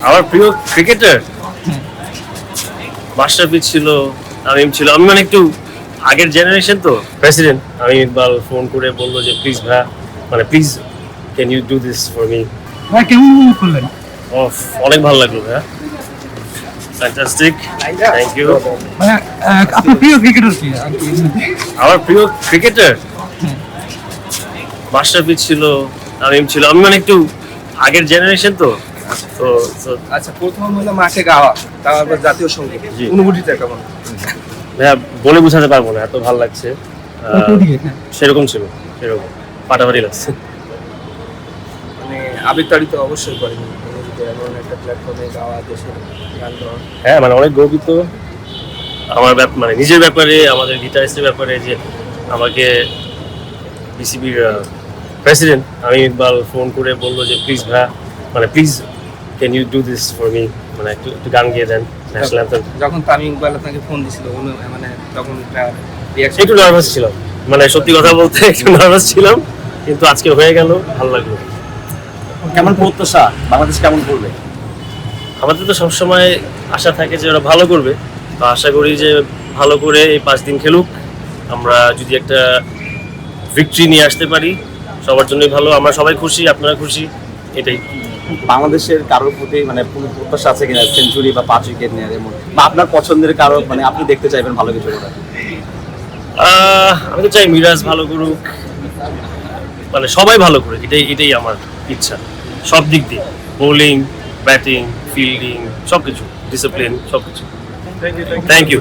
আমার প্রিয় ক্রিকেটার মাশরাফি ছিল, তামিম ছিল। আমি মানে একটু আগের জেনারেশন তো। প্রেসিডেন্ট আমি ইকবাল ফোন করে বললো যে প্লিজ ভাইয়া, মানে please can you do this for me. ভাই কেমন উপভোগ করলেন? অনেক ভালো লাগলো ভাইয়া, ফ্যান্টাস্টিক, থ্যাংক ইউ। মানে আপনার প্রিয় ক্রিকেটার কি? আমার প্রিয় ক্রিকেটার মাশরাফি ছিল, তামিম ছিল। আমি মানে একটু আগের জেনারেশন তো। তো আচ্ছা, প্রথম হলো মাঠে গাওয়া, তারপর জাতীয় সঙ্গীত, জি। অনুভূতিটা কেমন? ভাইয়া বলে বোঝাতে পারবো না, এত ভালো লাগছে। ওদিকে, হ্যাঁ। সেরকম ছিল, সেরকম ফাটাফাটি লাগছে। মানে আবেগতাড়িত অবশ্যই করেনি অনুভূতি, এমন একটা প্ল্যাটফর্মে গাওয়া, দেশের গান গাওয়া। হ্যাঁ মানে অনেক গর্বিত আমার মানে নিজের ব্যাপারে, আমাদের গিটারিস্টের ব্যাপারে, যে আমাকে বিসিবির প্রেসিডেন্ট আমি ইকবাল ফোন করে বললো যে প্লিজ ভাইয়া, মানে please can you do this for me, মানে একটু একটু গান গিয়ে দেন ন্যাশনাল অ্যান্থেম। যখন তামিম ইকবাল আপনাকে ফোন দিছিল, মানে তখন তার রিয়াকশন একটু নার্ভাস ছিলাম, মানে সত্যি কথা বলতে একটু নার্ভাস ছিলাম, কিন্তু আজকে হয়ে গেল, ভালো লাগলো। কেমন প্রত্যাশা, বাংলাদেশ কেমন করবে? আমাদের তো সবসময় আশা থাকে যে ওরা ভালো করবে, তো আশা করি যে ভালো করে এই 5 দিন খেলুক। আমরা যদি একটা ভিক্টরি নিয়ে আসতে পারি সবার জন্যই ভালো, আমরা সবাই খুশি, আপনারা খুশি, এটাই। বাংলাদেশের কারোর প্রতি মানে কোনো প্রত্যাশা আছে কিনা, সেঞ্চুরি বা 5 উইকেট নেওয়ার এমন, বা আপনার পছন্দের কারো, মানে আপনি দেখতে চাইবেন ভালো কিছু করা? আমি তো চাই মিরাজ ভালো করুক, মানে সবাই ভালো করুক, এটাই আমার ইচ্ছা, সব দিক দিয়ে, বোলিং, ব্যাটিং, ফিল্ডিং, সবকিছু, ডিসিপ্লিন, সবকিছু। Thank you.